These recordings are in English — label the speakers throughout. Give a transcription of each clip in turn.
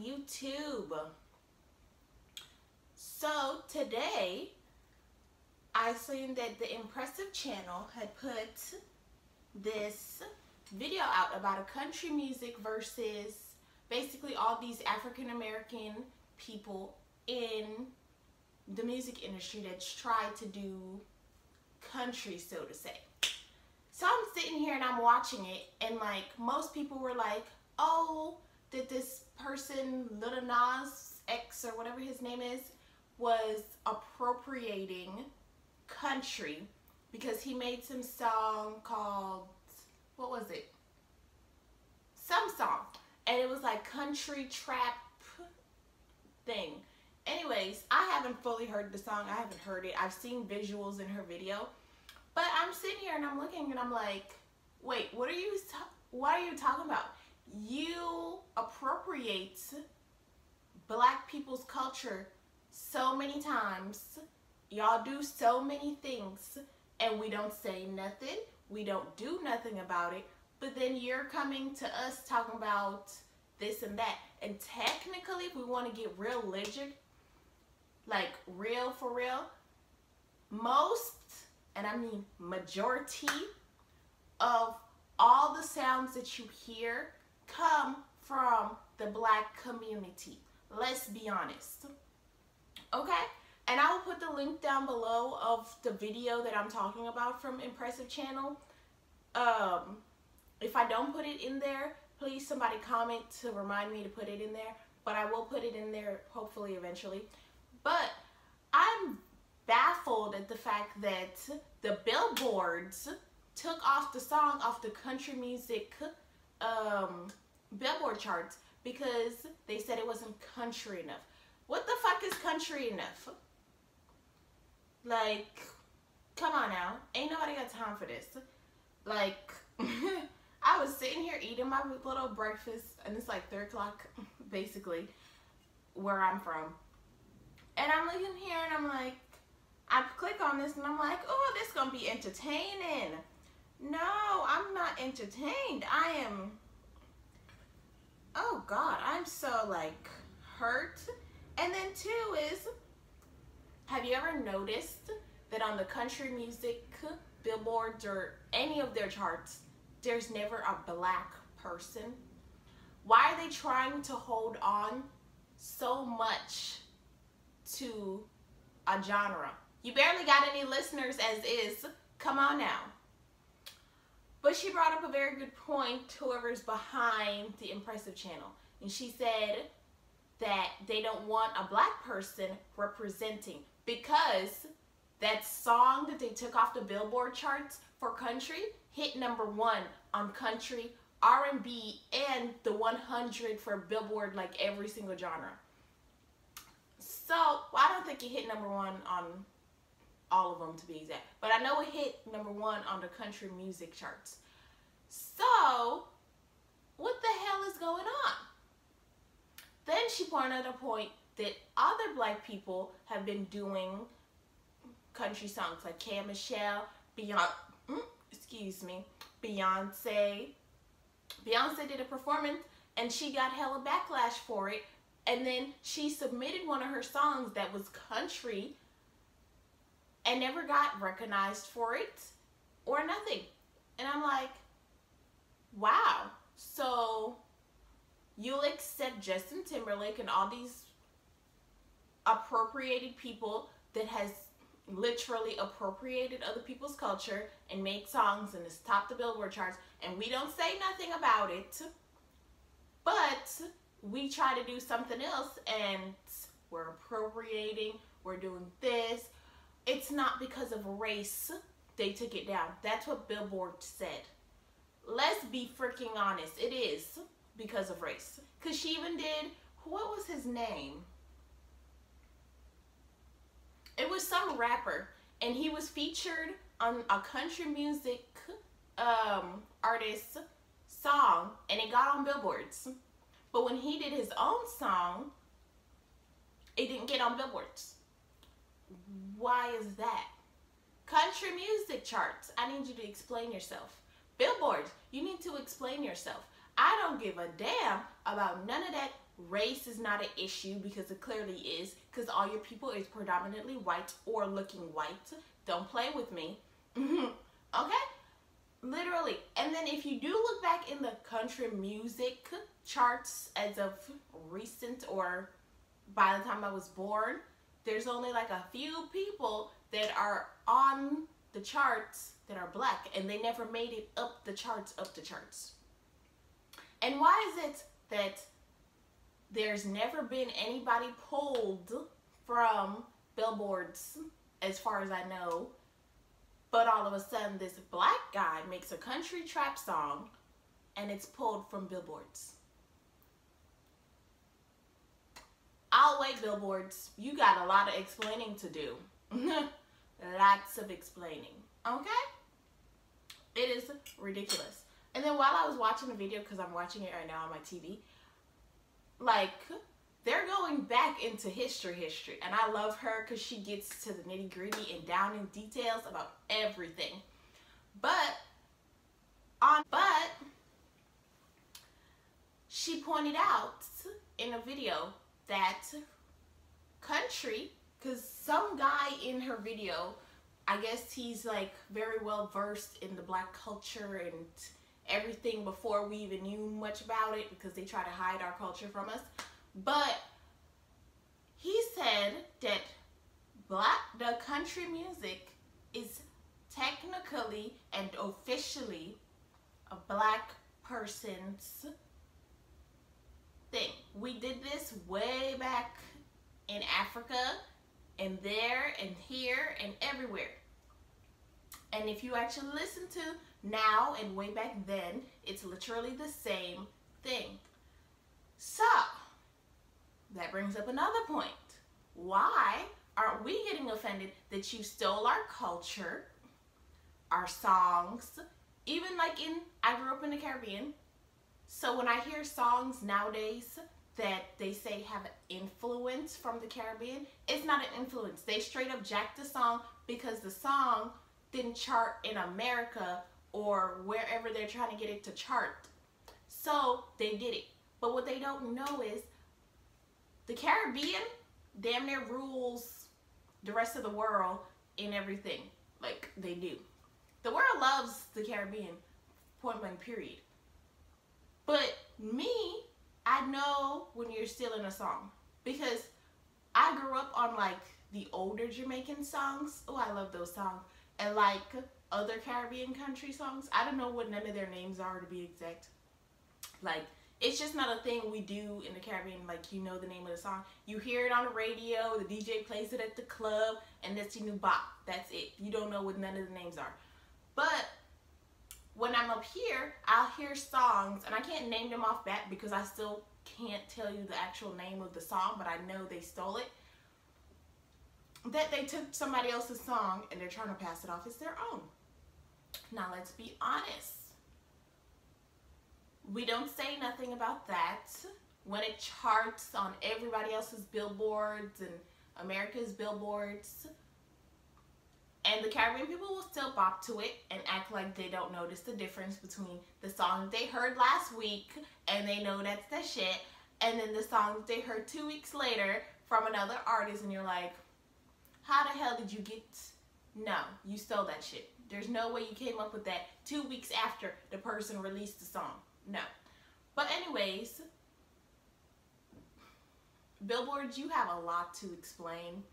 Speaker 1: YouTube. So today I seen that the Impressive channel had put this video out about a country music versus basically all these African American people in the music industry that's tried to do country, so to say. So I'm sitting here and I'm watching it, and like most people were like, oh, that this person, Lil Nas X or whatever his name is, was appropriating country because he made some song called, what was it? Some song. And it was like country trap thing. Anyways, I haven't fully heard the song. I haven't heard it. I've seen visuals in her video. But I'm sitting here and I'm looking and I'm like, wait, what are you talking about? You appropriate black people's culture so many times. Y'all do so many things and we don't say nothing. We don't do nothing about it. But then you're coming to us talking about this and that. And technically, if we want to get real legit, like real for real, most, and I mean majority of all the sounds that you hear come from the black community. Let's be honest. Okay? And I will put the link down below of the video that I'm talking about from Impressive channel. If I don't put it in there, please somebody comment to remind me to put it in there. But I will put it in there hopefully eventually. But I'm baffled at the fact that the billboards took off the song off the country music billboard charts because they said it wasn't country enough. What the fuck is country enough? Like, come on now. Ain't nobody got time for this. Like, I was sitting here eating my little breakfast, and it's like 3 o'clock, basically, where I'm from. And I'm looking here, and I'm like, I click on this, and I'm like, oh, this is going to be entertaining. No, I'm not entertained. I am, oh, God, I'm so, like, hurt. And then, too, is, have you ever noticed that on the country music billboards or any of their charts, there's never a black person? Why are they trying to hold on so much to a genre? You barely got any listeners as is. Come on now. But she brought up a very good point, whoever's behind the Impressive channel. And she said that they don't want a black person representing because that song that they took off the billboard charts for country hit #1 on country, R&B, and the 100 for billboard, like every single genre. So, well, I don't think it hit #1 on all of them to be exact. But I know it hit #1 on the country music charts. So, what the hell is going on? Then she pointed out a point that other black people have been doing country songs like K. Michelle, Beyonce. Beyonce did a performance and she got hella backlash for it. And then she submitted one of her songs that was country and never got recognized for it or nothing. And I'm like, wow. So you'll accept Justin Timberlake and all these appropriated people that has literally appropriated other people's culture and made songs and has topped the billboard charts, and we don't say nothing about it, but we try to do something else and we're appropriating, we're doing this. It's not because of race they took it down. That's what Billboard said. Let's be freaking honest. It is because of race. Because she even did, what was his name? It was some rapper, and he was featured on a country music artist's song, and it got on billboards. But when he did his own song, it didn't get on billboards. Why is that? Country music charts, I need you to explain yourself. Billboards, you need to explain yourself. I don't give a damn about none of that race is not an issue, because it clearly is, because all your people is predominantly white or looking white. Don't play with me. Okay? Literally. And then if you do look back in the country music charts as of recent, or by the time I was born, there's only like a few people that are on the charts that are black, and they never made it up the charts, And why is it that there's never been anybody pulled from billboards, as far as I know, but all of a sudden this black guy makes a country trap song and it's pulled from billboards? I'll wait, billboards. You got a lot of explaining to do. Lots of explaining. Okay? It is ridiculous. And then while I was watching the video, because I'm watching it right now on my TV, like, they're going back into history. And I love her because she gets to the nitty gritty and down in details about everything. But she pointed out in a video that country, because some guy in her video, I guess he's like very well versed in the black culture and everything before we even knew much about it, because they try to hide our culture from us. But he said that the country music is technically and officially a black person's thing. We did this way back in Africa, and there and here and everywhere. And if you actually listen to now and way back then, it's literally the same thing. So that brings up another point. Why aren't we getting offended that you stole our culture, our songs? Even like I grew up in the Caribbean, so when I hear songs nowadays that they say have an influence from the Caribbean, it's not an influence. They straight up jacked the song because the song didn't chart in America or wherever they're trying to get it to chart. So they did it. But what they don't know is the Caribbean damn near rules the rest of the world in everything. Like, they do. The world loves the Caribbean, point blank period. But me, I know when you're stealing a song, because I grew up on like the older Jamaican songs. Oh, I love those songs. And like other Caribbean country songs. I don't know what none of their names are, to be exact. Like, it's just not a thing we do in the Caribbean. Like, you know the name of the song. You hear it on the radio, the DJ plays it at the club, and that's your new bop. That's it. You don't know what none of the names are. But when I'm up here, I'll hear songs, and I can't name them off bat because I still can't tell you the actual name of the song, but I know they stole it. That they took somebody else's song and they're trying to pass it off as their own. Now, let's be honest. We don't say nothing about that when it charts on everybody else's billboards and America's billboards. And the Caribbean people will still bop to it and act like they don't notice the difference between the song they heard last week and they know that's the shit, and then the song that they heard 2 weeks later from another artist, and you're like, how the hell did you get? No, you stole that shit. There's no way you came up with that 2 weeks after the person released the song. No. But anyways, billboards, you have a lot to explain.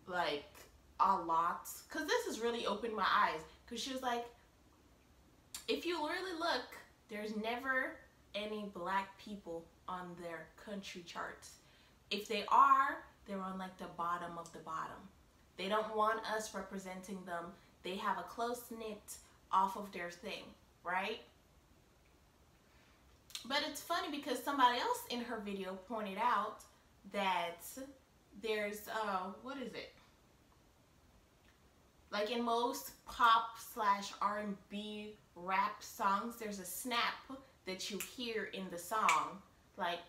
Speaker 1: Like, a lot. Because this has really opened my eyes. Because she was like, if you really look, there's never any black people on their country charts. If they are, they're on like the bottom of the bottom. They don't want us representing them. They have a close knit off of their thing, right? But it's funny because somebody else in her video pointed out that there's, what is it? Like in most pop / R&B rap songs, there's a snap that you hear in the song. Like,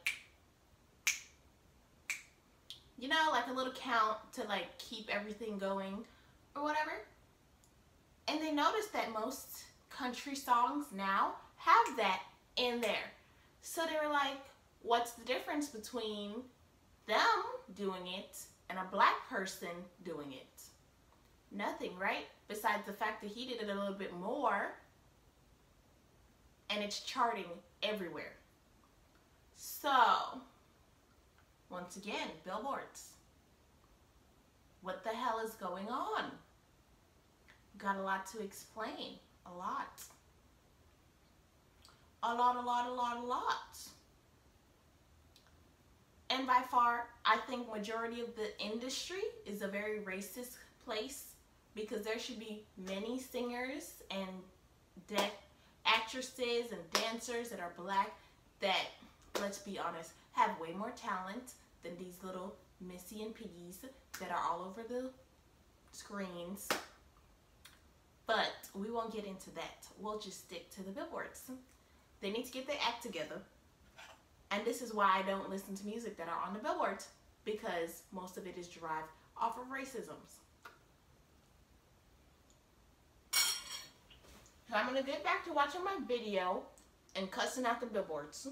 Speaker 1: you know, like a little count to like keep everything going or whatever. And they noticed that most country songs now have that in there. So they were like, What's the difference between them doing it and a black person doing it? Nothing, right? Besides the fact that he did it a little bit more, and it's charting everywhere. So, once again, billboards. What the hell is going on? Got a lot to explain. A lot. A lot. And by far, I think majority of the industry is a very racist place, because there should be many singers and actresses and dancers that are black that, let's be honest, have way more talent than these little Missy and Piggies that are all over the screens. But we won't get into that. We'll just stick to the billboards. They need to get their act together. And this is why I don't listen to music that are on the billboards, because most of it is derived off of racisms. So I'm going to get back to watching my video and cussing out the billboards.